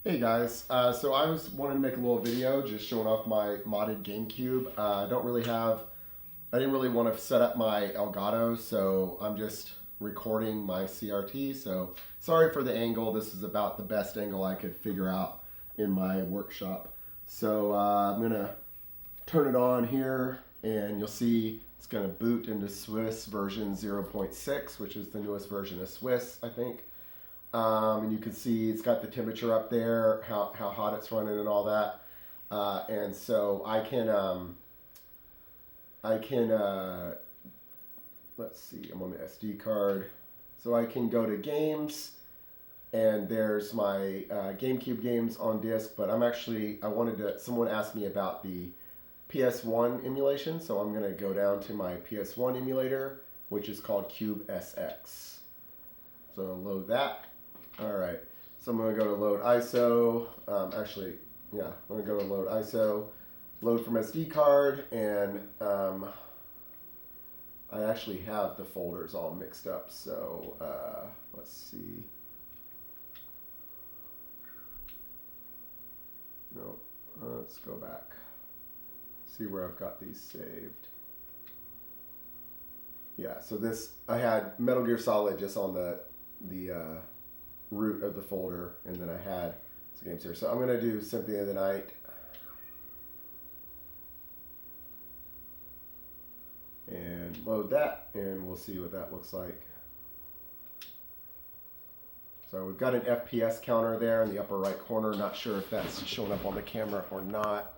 Hey guys, so I was wanting to make a little video just showing off my modded GameCube. I didn't really want to set up my Elgato, so I'm just recording my CRT. So sorry for the angle. This is about the best angle I could figure out in my workshop. So I'm gonna turn it on here, and you'll see it's gonna boot into Swiss version 0.6, which is the newest version of Swiss, I think. And you can see it's got the temperature up there, how hot it's running and all that. And so I can, let's see, I'm on the SD card. So I can go to games, and there's my GameCube games on disc, but someone asked me about the PS1 emulation, so I'm gonna go down to my PS1 emulator, which is called Cube SX. So load that. All right, so I'm going to go to load ISO. I'm going to go to load ISO, load from SD card, and I actually have the folders all mixed up. So let's see. No, let's go back. See where I've got these saved. Yeah, so I had Metal Gear Solid just on the root of the folder, and then I had some games here. So I'm going to do Symphony of the Night. And load that, and we'll see what that looks like. So we've got an FPS counter there in the upper right corner. Not sure if that's showing up on the camera or not.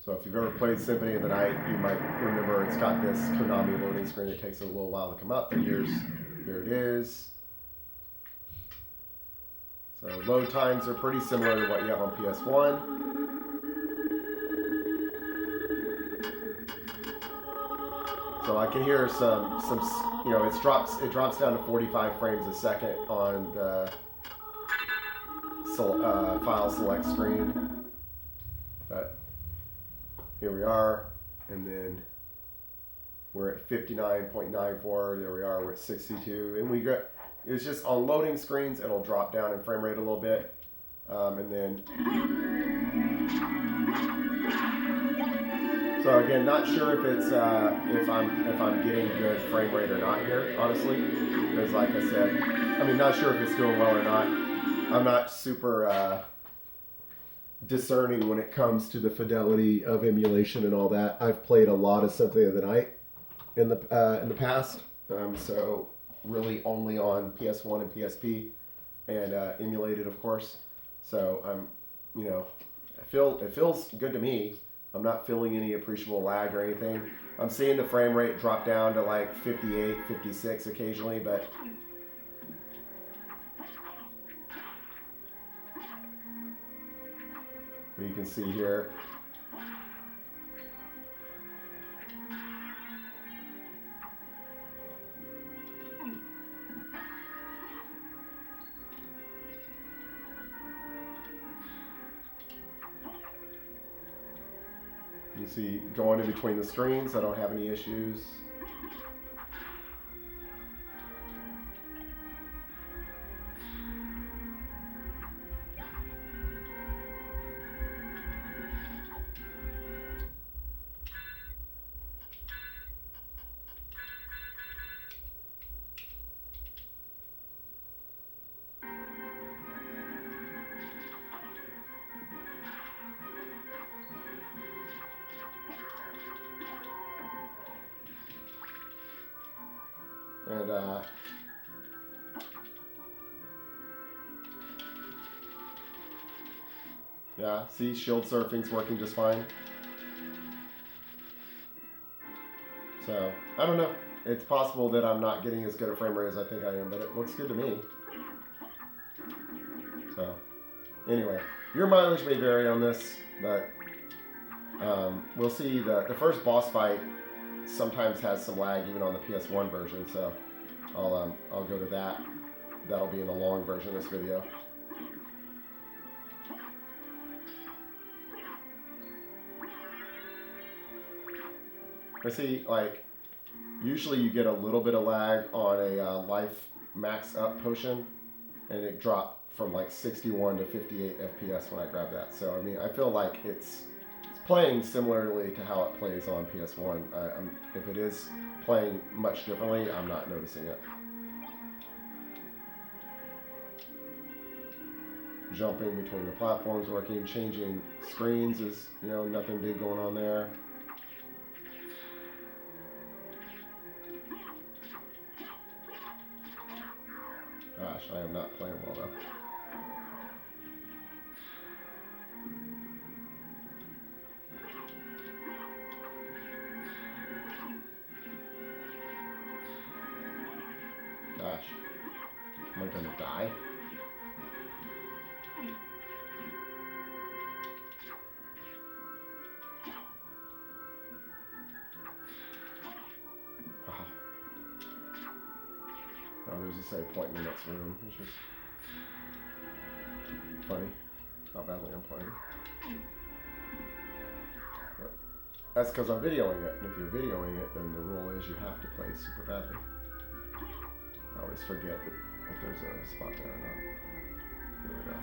So if you've ever played Symphony of the Night, you might remember it's got this Konami loading screen. It takes a little while to come up, and here it is. So load times are pretty similar to what you have on PS1. So I can hear some it drops down to 45 frames a second on the file select screen. But here we are, and then we're at 59.94. There we are, we're at 62, and it's just on loading screens, it'll drop down in frame rate a little bit, and then. So again, not sure if it's if I'm getting good frame rate or not here, honestly, because like I said, not sure if it's doing well or not. I'm not super discerning when it comes to the fidelity of emulation and all that. I've played a lot of Symphony of the Night in the past, so really only on PS1 and PSP, and emulated, of course. So it feels good to me. I'm not feeling any appreciable lag or anything. I'm seeing the frame rate drop down to like 58, 56 occasionally, but you can see here. You see going in between the screens, I don't have any issues. And yeah, see, shield surfing's working just fine. So, I don't know. It's possible that I'm not getting as good a frame rate as I think I am, but it looks good to me. So, anyway, your mileage may vary on this, but we'll see. The first boss fight sometimes has some lag even on the PS1 version, so I'll go to that. That'll be in the long version of this video. I see, like, Usually you get a little bit of lag on a life max up potion, and it dropped from like 61 to 58 FPS when I grabbed that. So I mean, I feel like it's playing similarly to how it plays on PS1. If it is playing much differently, I'm not noticing it. Jumping between the platforms working, changing screens is, you know, nothing big going on there. Gosh, I am not playing well though. Gosh, am I gonna die? Oh, there's a save point in the next room, which is funny how badly I'm playing. But that's because I'm videoing it, and if you're videoing it, then the rule is you have to play super badly. I always forget if there's a spot there or not. Here we go.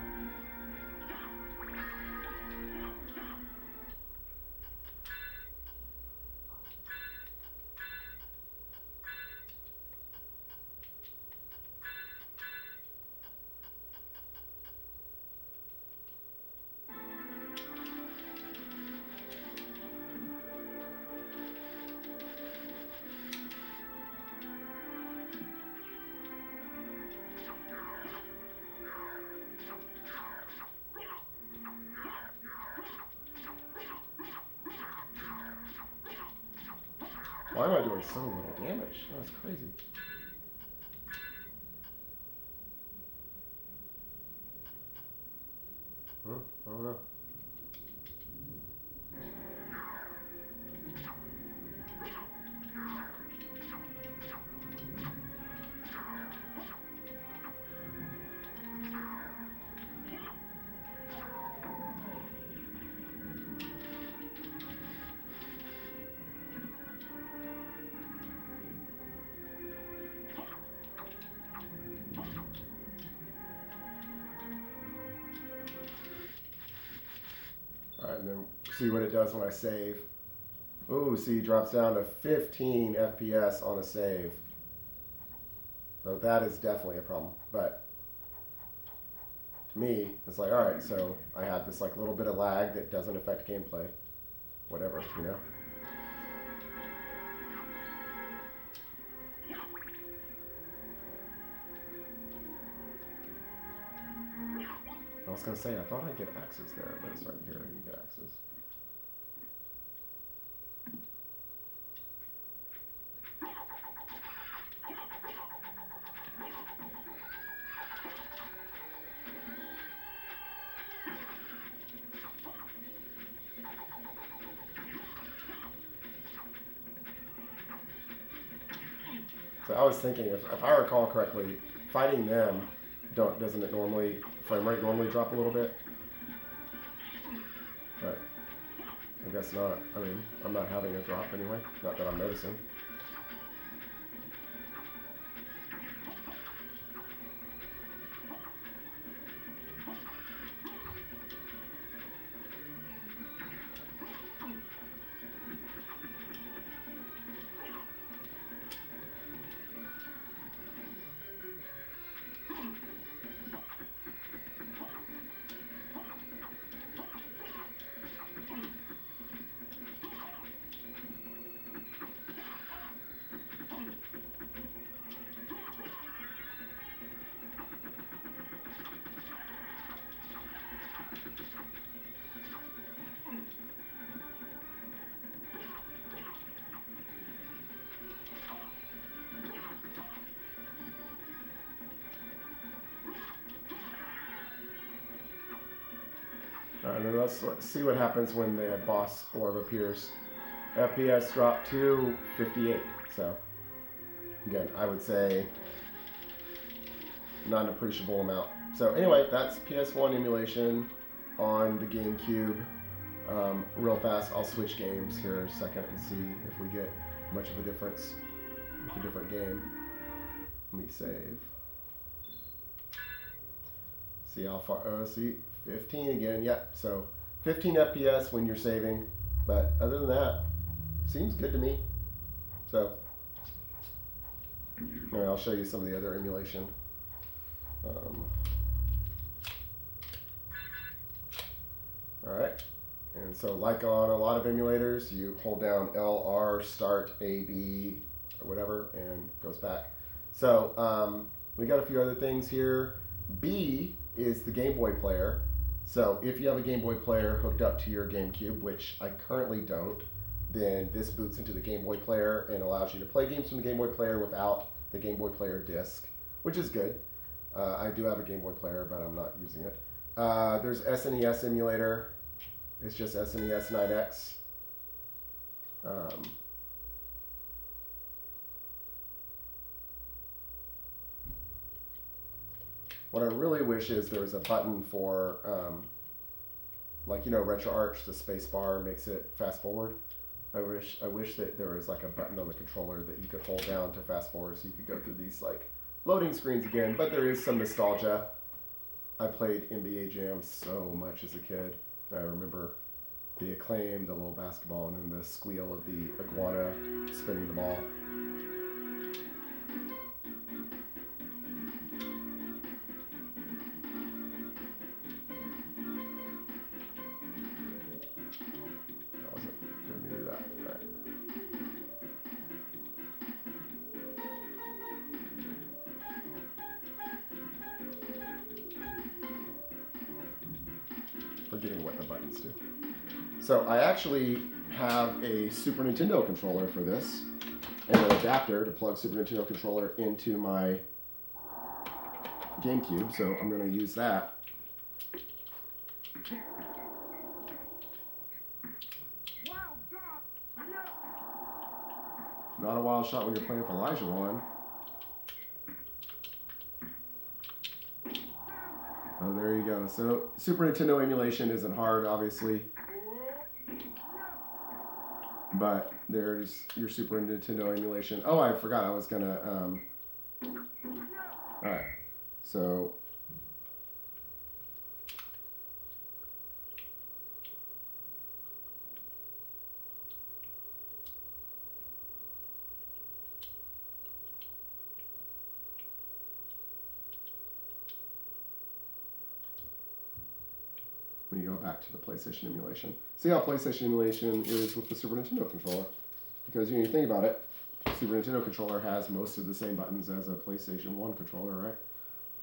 Why am I doing so little damage? That was crazy. I don't know. Alright, and then see what it does when I save. Ooh, see, it drops down to 15 FPS on a save. So that is definitely a problem. But to me, it's like, alright, so I have this like little bit of lag that doesn't affect gameplay. Whatever, you know? I was gonna say, I thought I'd get axes there, but it's right here, you get axes. So I was thinking, if I recall correctly, fighting them, doesn't it normally, frame rate normally drop a little bit? But I guess not. I mean, I'm not having a drop anyway, not that I'm noticing. Alright, then let's see what happens when the boss orb appears. FPS dropped to 58, so again, I would say not an appreciable amount. So anyway, that's PS1 emulation on the GameCube. Real fast, I'll switch games here in a second and see if we get much of a difference. with a different game. Let me save. See how far, oh, see, 15 again, yep. So 15 FPS when you're saving, but other than that, seems good to me. So, all right, I'll show you some of the other emulation. All right, and so like on a lot of emulators, you hold down LR, start, A, B, or whatever, and it goes back. So we got a few other things here. B is the Game Boy player. So if you have a Game Boy player hooked up to your GameCube, which I currently don't, then this boots into the Game Boy player and allows you to play games from the Game Boy player without the Game Boy player disc, which is good. I do have a Game Boy player, but I'm not using it. There's SNES emulator. It's just SNES 9X. What I really wish is there was a button for, like, you know, RetroArch, the space bar makes it fast forward. I wish that there was like a button on the controller that you could hold down to fast forward so you could go through these like loading screens again, but there is some nostalgia. I played NBA Jam so much as a kid. I remember the acclaim, the little basketball, and then the squeal of the iguana spinning the ball. That wasn't good to do that. All right. Forgetting what the buttons do. So I actually have a Super Nintendo controller for this, and an adapter to plug Super Nintendo controller into my GameCube, so I'm going to use that. Not a wild shot when you're playing with Elijah on. Oh, there you go. So Super Nintendo emulation isn't hard, obviously. But there's your Super Nintendo emulation. Oh, I forgot I was gonna, alright. So, we go back to the PlayStation emulation. See how PlayStation emulation is with the Super Nintendo controller? Because you think about it, Super Nintendo controller has most of the same buttons as a PlayStation 1 controller, right?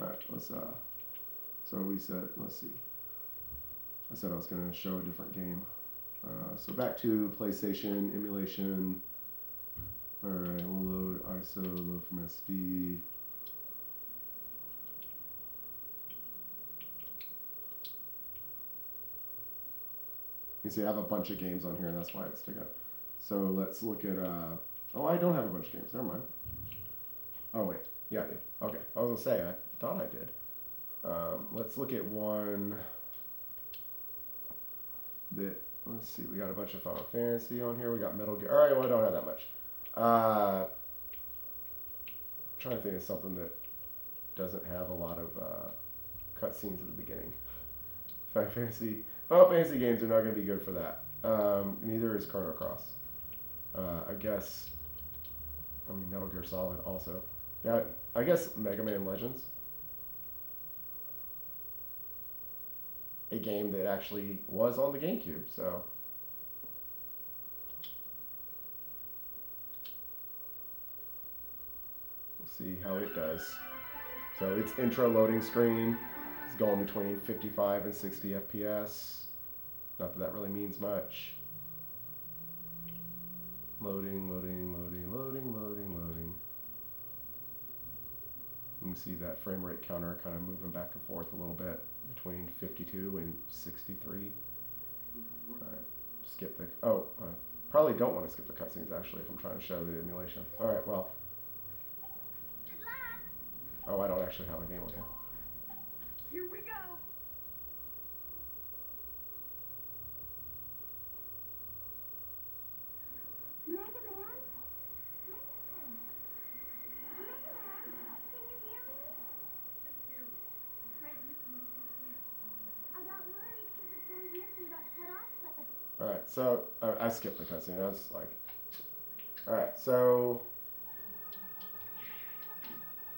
Alright, let's, so we said, let's see. I said I was going to show a different game. So back to PlayStation emulation. Alright, we'll load ISO, load from SD. You see I have a bunch of games on here, and that's why it's sticking up. So let's look at, oh, I don't have a bunch of games, never mind. Oh wait, yeah I do. Okay, I was gonna say, I thought I did. Let's look at one that, let's see, we got a bunch of Final Fantasy on here, we got Metal Gear, alright, well I don't have that much. Trying to think of something that doesn't have a lot of cutscenes at the beginning. Final Fantasy games are not going to be good for that. Neither is Chrono Cross. I guess, I mean, Metal Gear Solid also. Yeah, I guess Mega Man Legends. A game that actually was on the GameCube, so. We'll see how it does. So its intro loading screen is going between 55 and 60 FPS. Not that that really means much. Loading, loading, loading, loading, loading, loading. You can see that frame rate counter kind of moving back and forth a little bit between 52 and 63. Alright, skip the, oh, probably don't want to skip the cutscenes actually if I'm trying to show the emulation. Alright, well. Oh, I don't actually have a game on here. Here we go. Mega Man? Alright, so I skipped the cutscene. I was like, alright, so.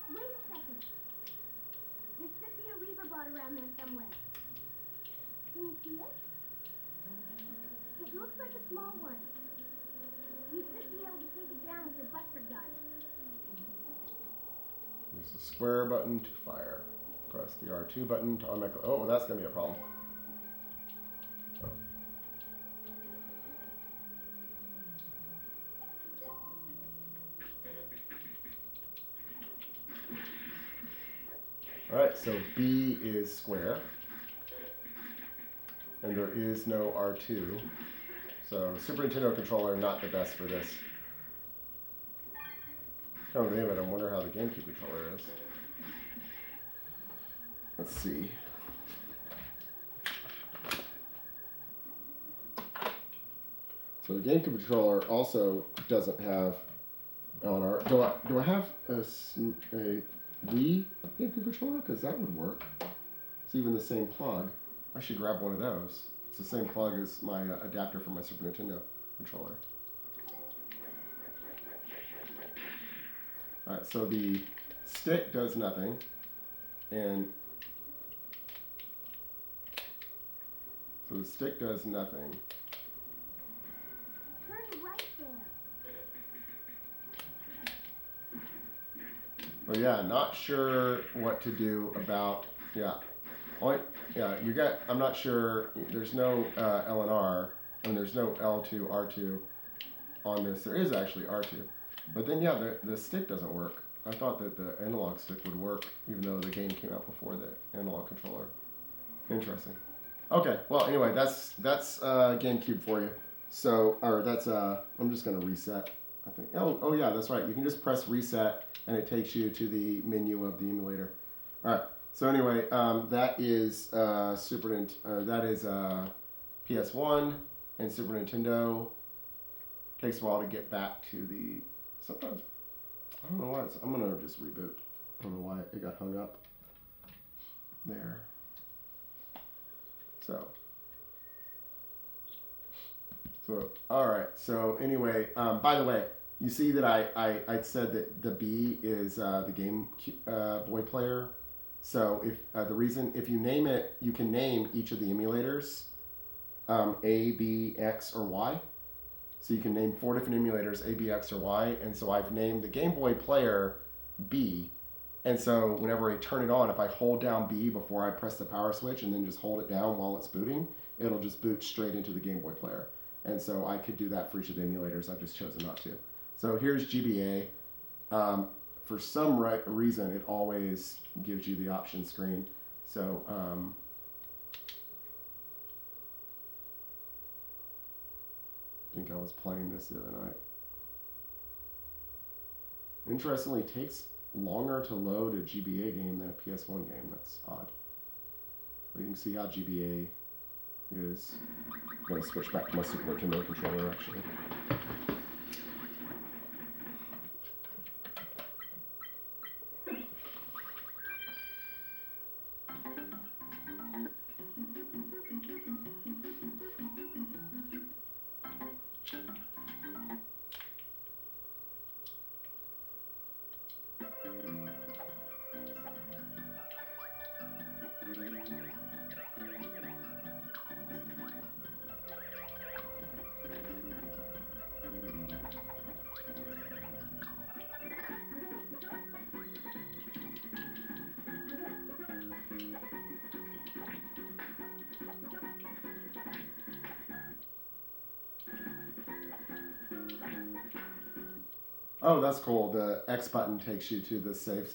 Wait a second. There should be a Reaver bot around there somewhere. Can you see it? It looks like a small one. You should be able to take it down with your buster gun. Use the square button to fire. Press the R2 button to automatically. Oh, that's gonna be a problem. Oh. Alright, so B is square. And there is no R2. So Super Nintendo controller not the best for this. Oh, damn it, I wonder how the GameCube controller is. Let's see. So the GameCube controller also doesn't have LNR. Do I have a Wii GameCube controller? Because that would work. It's even the same plug. I should grab one of those. It's the same plug as my adapter for my Super Nintendo controller. Alright, so the stick does nothing, and so the stick does nothing. Turn right there. But yeah, not sure what to do about, I'm not sure, there's no LNR, and there's no L2, R2 on this. There is actually R2. But then, yeah, the stick doesn't work. I thought that the analog stick would work, even though the game came out before the analog controller. Interesting. Okay, well, anyway, that's GameCube for you. So, or that's, I'm just going to reset, I think. Oh, yeah, that's right. You can just press reset, and it takes you to the menu of the emulator. All right. So anyway, that is PS1 and Super Nintendo. Takes a while to get back to the. Sometimes I don't know why. I'm gonna just reboot. I don't know why it got hung up there. So all right. So anyway, by the way, you see that I said that the B is the Game Boy player. So if if you name it, you can name each of the emulators A, B, X, or Y. So you can name 4 different emulators, A, B, X, or Y. And so I've named the Game Boy player B. And so whenever I turn it on, if I hold down B before I press the power switch and then just hold it down while it's booting, it'll just boot straight into the Game Boy player. And so I could do that for each of the emulators. I've just chosen not to. So here's GBA. For some reason, it always gives you the option screen. So I think I was playing this the other night. Interestingly, it takes longer to load a GBA game than a PS1 game. That's odd. But you can see how GBA is. I'm going to switch back to my Super Nintendo controller, actually. Oh, that's cool. The X button takes you to the save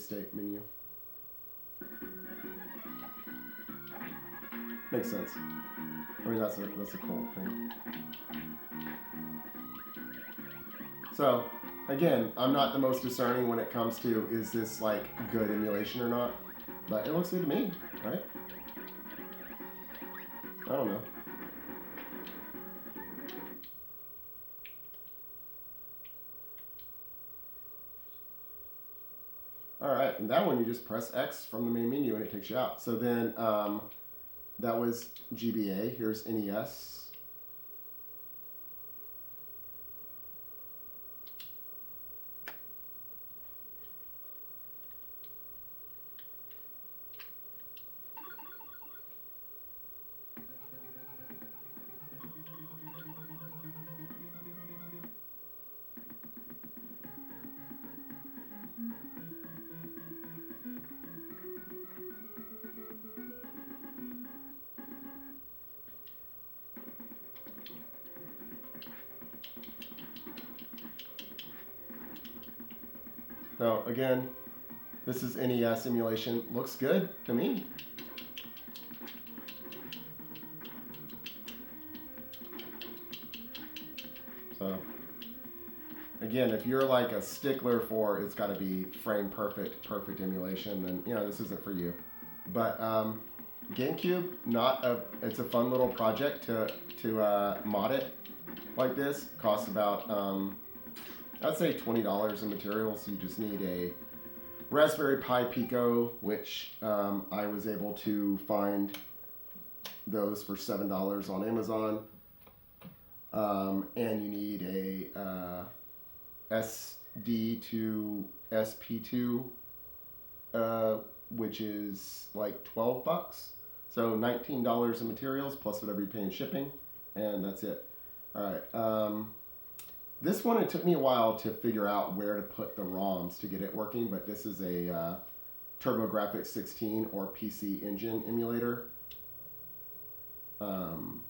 state menu. Makes sense. I mean, that's a cool thing. So, again, I'm not the most discerning when it comes to is this like good emulation or not, but it looks good to me, right? I don't know. All right, and that one you just press X from the main menu and it takes you out. So then that was GBA. Here's NES. So again, this is NES emulation. Looks good to me. So again, if you're like a stickler for it's got to be frame perfect emulation, then you know this isn't for you. But GameCube, it's a fun little project to mod it like this. Costs about I'd say $20 in materials. You just need a Raspberry Pi Pico, which I was able to find those for $7 on Amazon. And you need a SD to SP2, which is like $12. So $19 in materials plus whatever you pay in shipping, and that's it. All right. This one, it took me a while to figure out where to put the ROMs to get it working, but this is a TurboGrafx 16 or PC Engine emulator. So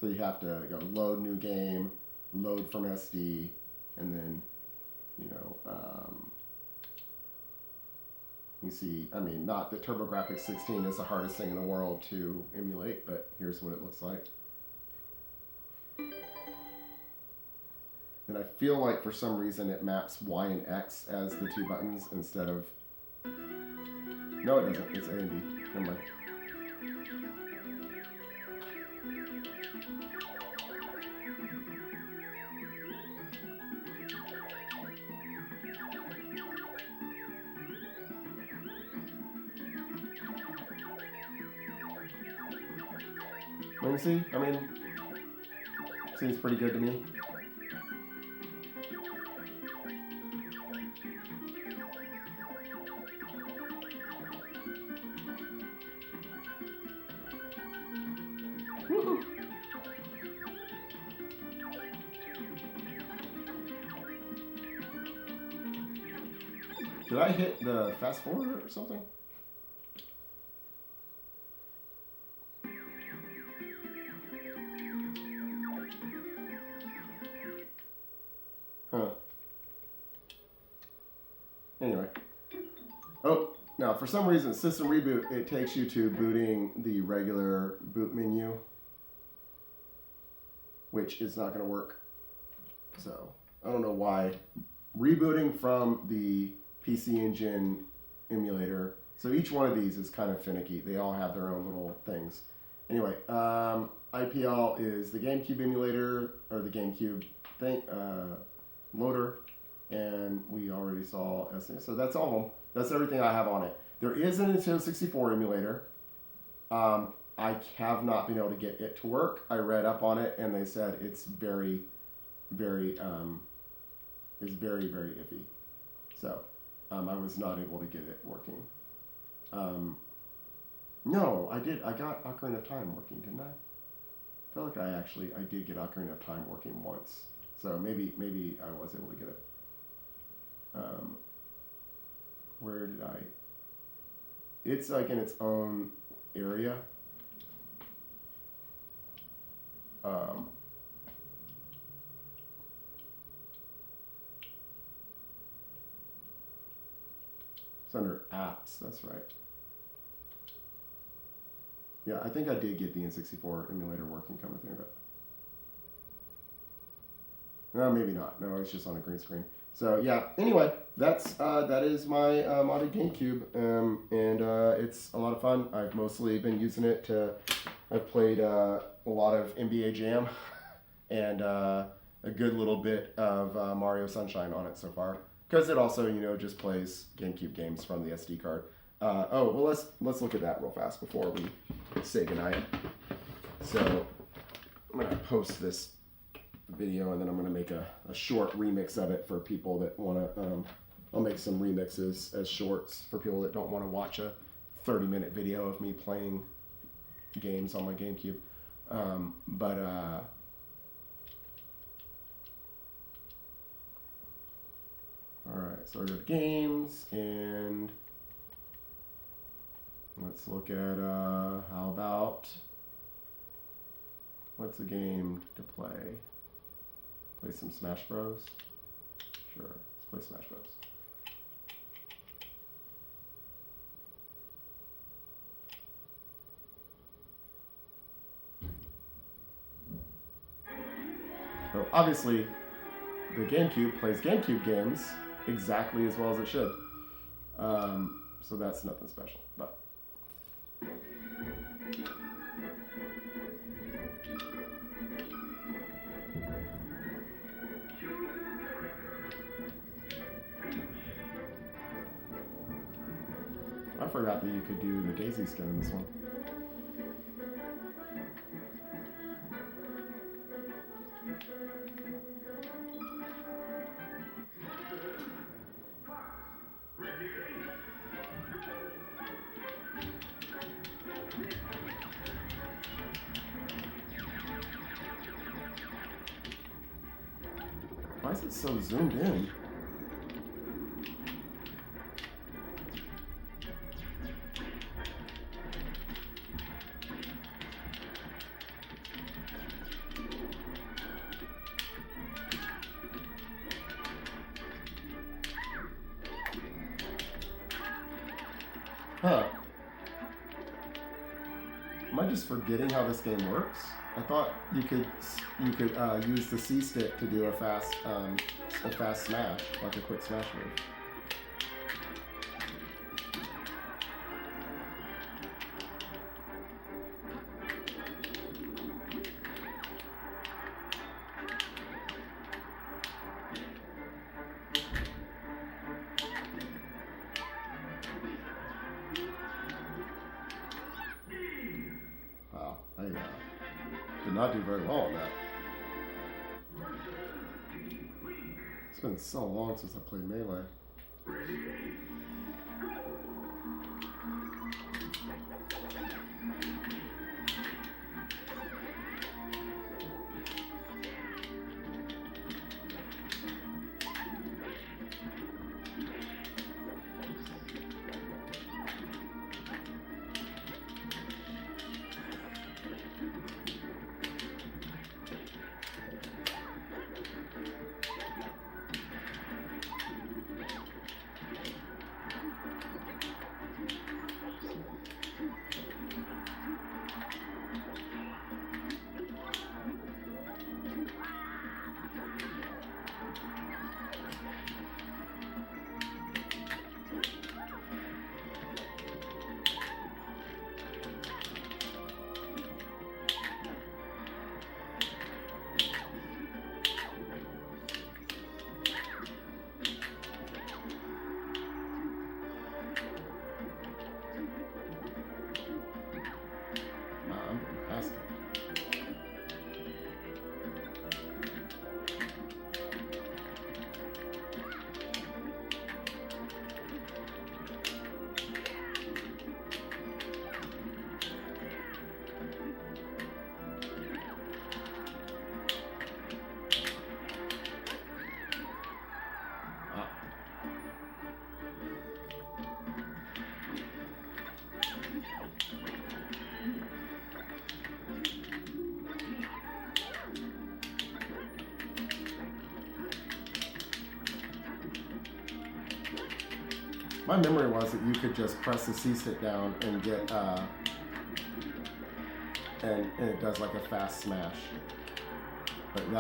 you have to go load new game, load from SD, and then, you know, you see, I mean, not that TurboGrafx 16 is the hardest thing in the world to emulate, but here's what it looks like. And I feel like for some reason it maps Y and X as the two buttons instead of... No, it doesn't. It's A and B. Never mind. Let me see. I mean, seems pretty good to me. Woohoo. Did I hit the fast forward or something? Huh. Anyway. Oh, now for some reason, System Reboot, it takes you to booting the regular boot menu, which is not going to work. So, I don't know why. Rebooting from the PC Engine emulator. So each one of these is kind of finicky. They all have their own little things. Anyway, IPL is the GameCube emulator, or the GameCube thing, loader, and we already saw SD. So that's all of them. That's everything I have on it. There is a Nintendo 64 emulator. I have not been able to get it to work. I read up on it, and they said it's very, very iffy. So I was not able to get it working. No, I did. I got Ocarina of Time working, didn't I? I feel like I did get Ocarina of Time working once. So maybe I was able to get it. Where did I? It's like in its own area. It's under apps, that's right. Yeah, I think I did get the N64 emulator working, come to think of it. No, maybe not. No, it's just on a green screen. So yeah, anyway, that is my modded GameCube, and it's a lot of fun. I've mostly been using it to, I've played a lot of NBA Jam, and a good little bit of Mario Sunshine on it so far. Because it also, you know, just plays GameCube games from the SD card. Oh, well, let's look at that real fast before we say goodnight. So I'm gonna post this video and then I'm gonna make a short remix of it for people that wanna. I'll make some remixes as shorts for people that don't want to watch a 30-minute video of me playing games on my GameCube. Alright, so I go to games, and let's look at, how about, what's a game to play? Play some Smash Bros? Sure, let's play Smash Bros. So obviously, the GameCube plays GameCube games exactly as well as it should. So that's nothing special. But I forgot that you could do the Daisy skin in this one. Why is it so zoomed in? Huh. Am I just forgetting how this game works? I thought you could use the C stick to do a fast smash, like a quick smash move. Wow, I did not do very well on that. It's been so long since I played Melee. My memory was that you could just press the C stick down and get and it does like a fast smash.